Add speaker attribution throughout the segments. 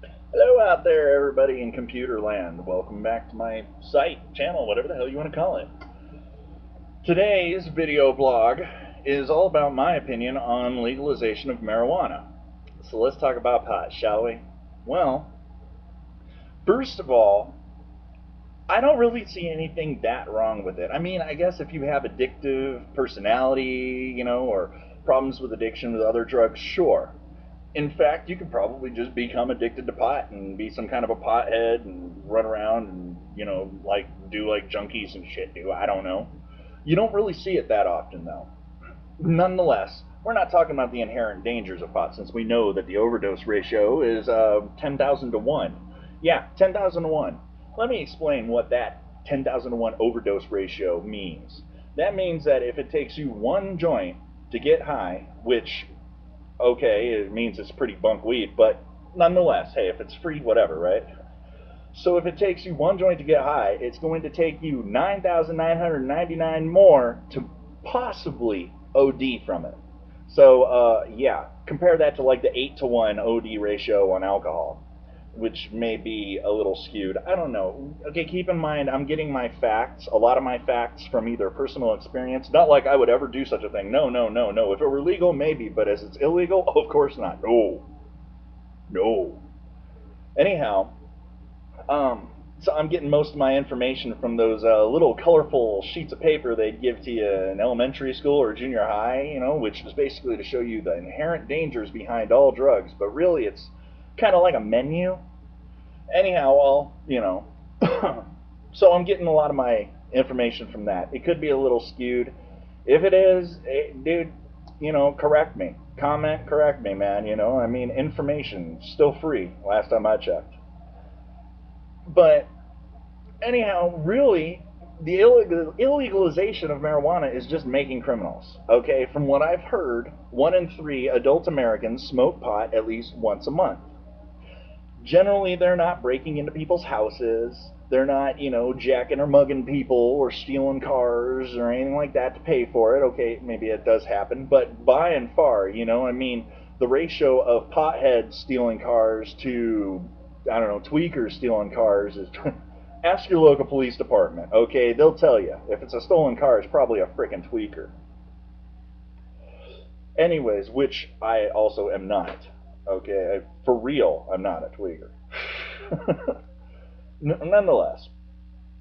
Speaker 1: Hello out there, everybody in computer land. Welcome back to my site, channel, whatever the hell you want to call it. Today's video blog is all about my opinion on legalization of marijuana. So let's talk about pot, shall we? Well, first of all, I don't really see anything that wrong with it. I mean, I guess if you have addictive personality, or problems with addiction with other drugs, sure. In fact, you could probably just become addicted to pot and be some kind of a pothead and run around and, like do like junkies and shit do. I don't know. You don't really see it that often, though. Nonetheless, we're not talking about the inherent dangers of pot since we know that the overdose ratio is 10,000 to 1. Yeah, 10,000 to 1. Let me explain what that 10,000 to 1 overdose ratio means. That means that if it takes you one joint to get high, which okay, it means it's pretty bunk weed, but nonetheless, hey, if it's free, whatever, right? So if it takes you one joint to get high, it's going to take you 9,999 more to possibly OD from it. So yeah, compare that to like the 8 to 1 OD ratio on alcohol, which may be a little skewed. I don't know. Okay, keep in mind, I'm getting my facts, a lot of my facts from either personal experience. Not like I would ever do such a thing. No, no, no, no. If it were legal, maybe, but as it's illegal, of course not. No, no. Anyhow, so I'm getting most of my information from those little colorful sheets of paper they'd give to you in elementary school or junior high, which is basically to show you the inherent dangers behind all drugs. But really, it's kind of like a menu. Anyhow, well, so I'm getting a lot of my information from that. It could be a little skewed. If it is, dude, correct me. Comment, correct me, man. I mean, information still free. Last time I checked. But anyhow, really, the illegalization of marijuana is just making criminals. Okay, from what I've heard, 1 in 3 adult Americans smoke pot at least once a month. Generally, they're not breaking into people's houses. They're not, jacking or mugging people or stealing cars or anything like that to pay for it. Okay, maybe it does happen, but by and far, I mean, the ratio of potheads stealing cars to, I don't know, tweakers stealing cars is. Ask your local police department, okay? They'll tell you. If it's a stolen car, it's probably a frickin' tweaker. Anyways, which I also am not. Okay, for real, I'm not a tweaker. Nonetheless,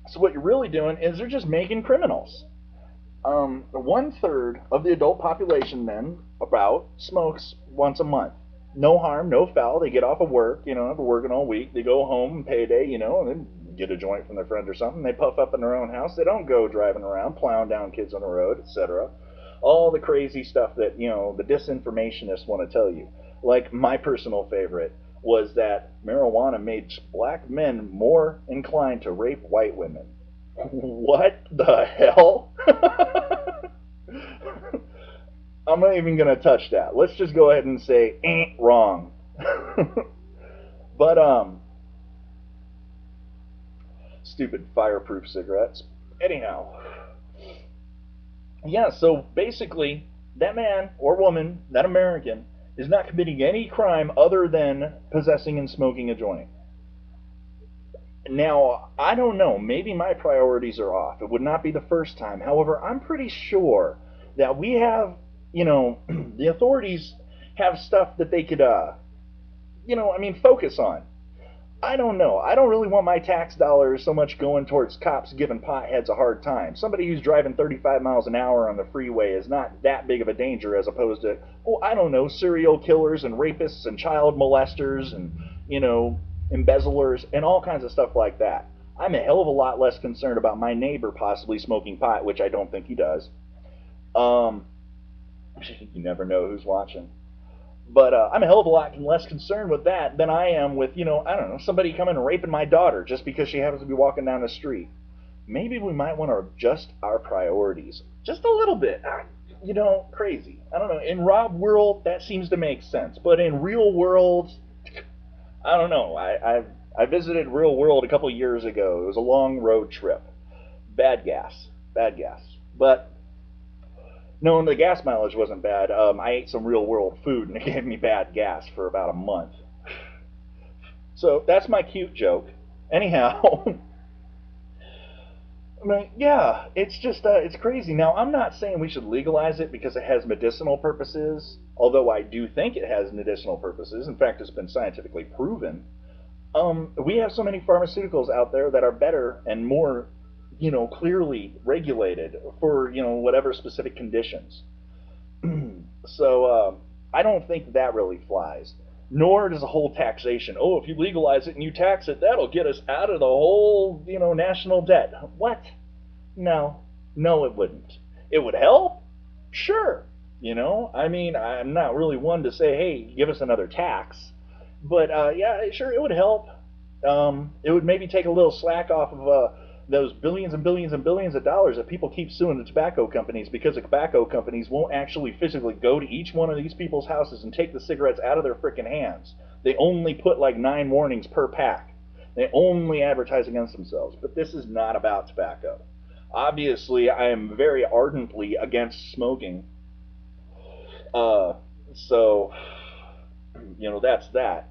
Speaker 1: so what you're really doing is they're just making criminals. 1/3 of the adult population then about smokes once a month. No harm, no foul. They get off of work, after working all week. They go home, payday, and then get a joint from their friend or something. They puff up in their own house. They don't go driving around, plowing down kids on the road, etc. All the crazy stuff that, the disinformationists want to tell you. Like my personal favorite was that marijuana made black men more inclined to rape white women. What the hell? I'm not even going to touch that. Let's just go ahead and say, wrong. But, stupid fireproof cigarettes. Anyhow, yeah, so basically, that man or woman, that American, is not committing any crime other than possessing and smoking a joint. Now, I don't know. Maybe my priorities are off. It would not be the first time. However, I'm pretty sure that we have, the authorities have stuff that they could, I mean, focus on. I don't know. I don't really want my tax dollars so much going towards cops giving potheads a hard time. Somebody who's driving 35 miles an hour on the freeway is not that big of a danger as opposed to, oh, I don't know, serial killers and rapists and child molesters and, embezzlers and all kinds of stuff like that. I'm a hell of a lot less concerned about my neighbor possibly smoking pot, which I don't think he does. Um, you never know who's watching. But I'm a hell of a lot less concerned with that than I am with, I don't know, somebody coming and raping my daughter just because she happens to be walking down the street. Maybe we might want to adjust our priorities just a little bit. Crazy. I don't know. In Rob world, that seems to make sense, but in real world, I don't know. I visited real world a couple years ago. It was a long road trip. Bad gas, bad gas. But no, the gas mileage wasn't bad. I ate some real world food and it gave me bad gas for about a month. So that's my cute joke. Anyhow, I mean, yeah, it's just it's crazy. Now, I'm not saying we should legalize it because it has medicinal purposes, although I do think it has medicinal purposes. In fact, it's been scientifically proven. We have so many pharmaceuticals out there that are better and more, clearly regulated for whatever specific conditions. So I don't think that really flies. Nor does the whole taxation. Oh, if you legalize it and you tax it, that'll get us out of the whole, national debt. What? No, no, it wouldn't. It would help, sure. I mean, I'm not really one to say, hey, give us another tax, but yeah, sure, it would help. It would maybe take a little slack off of those billions and billions and billions of dollars that people keep suing the tobacco companies because the tobacco companies won't actually physically go to each one of these people's houses and take the cigarettes out of their freaking hands. They only put like 9 warnings per pack. They only advertise against themselves. But this is not about tobacco. Obviously, I am very ardently against smoking. Uh, so, that's that.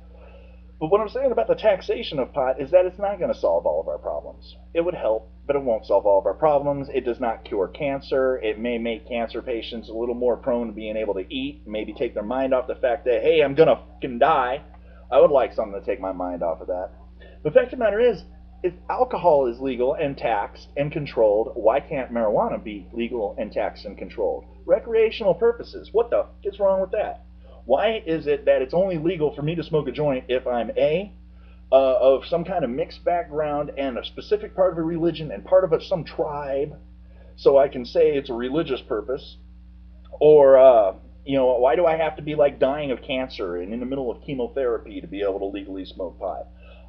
Speaker 1: But what I'm saying about the taxation of pot is that it's not going to solve all of our problems. It would help, but it won't solve all of our problems. It does not cure cancer. It may make cancer patients a little more prone to being able to eat, maybe take their mind off the fact that, hey, I'm going to fucking die. I would like something to take my mind off of that. The fact of the matter is, if alcohol is legal and taxed and controlled, why can't marijuana be legal and taxed and controlled? Recreational purposes. What the fuck is wrong with that? Why is it that it's only legal for me to smoke a joint if I'm of some kind of mixed background and a specific part of a religion and part of some tribe, so I can say it's a religious purpose? Or, why do I have to be like dying of cancer and in the middle of chemotherapy to be able to legally smoke pot?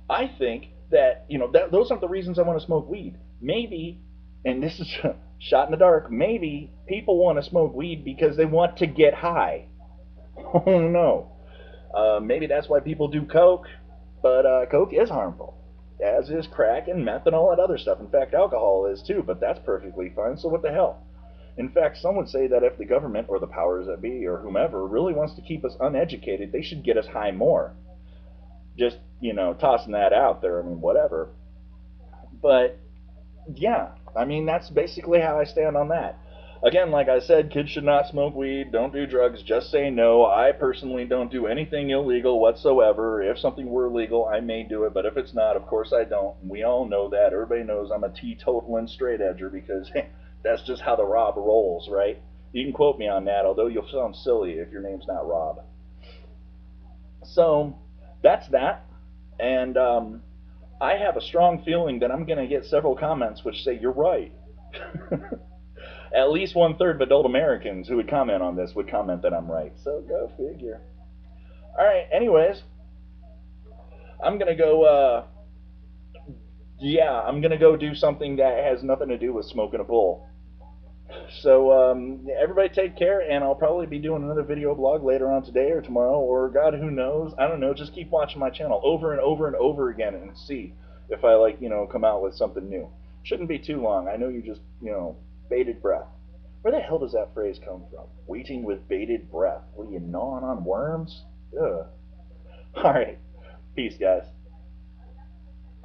Speaker 1: I think that, those aren't the reasons I want to smoke weed. Maybe, and this is shot in the dark, maybe people want to smoke weed because they want to get high. Oh no. Maybe that's why people do coke, but coke is harmful, as is crack and meth and all that other stuff. In fact, alcohol is too, but that's perfectly fine, so what the hell? In fact, some would say that if the government or the powers that be or whomever really wants to keep us uneducated, they should get us high more. Just, tossing that out there, I mean, whatever. But, yeah, I mean, that's basically how I stand on that. Again, like I said, kids should not smoke weed, don't do drugs, just say no. I personally don't do anything illegal whatsoever. If something were legal, I may do it, but if it's not, of course I don't. We all know that. Everybody knows I'm a teetotal and straight edger because that's just how the Rob rolls, right? You can quote me on that, although you'll sound silly if your name's not Rob. So, that's that. And I have a strong feeling that I'm going to get several comments which say, you're right. At least 1/3 of adult Americans who would comment on this would comment that I'm right. So go figure. All right. Anyways, I'm gonna go. I'm gonna go do something that has nothing to do with smoking a bowl. So everybody take care, and I'll probably be doing another video blog later on today or tomorrow, or God, who knows? I don't know. Just keep watching my channel over and over and over again and see if I come out with something new. Shouldn't be too long. I know you just bated breath. Where the hell does that phrase come from? Waiting with bated breath. What are you gnawing on worms? Ugh. All right. Peace, guys.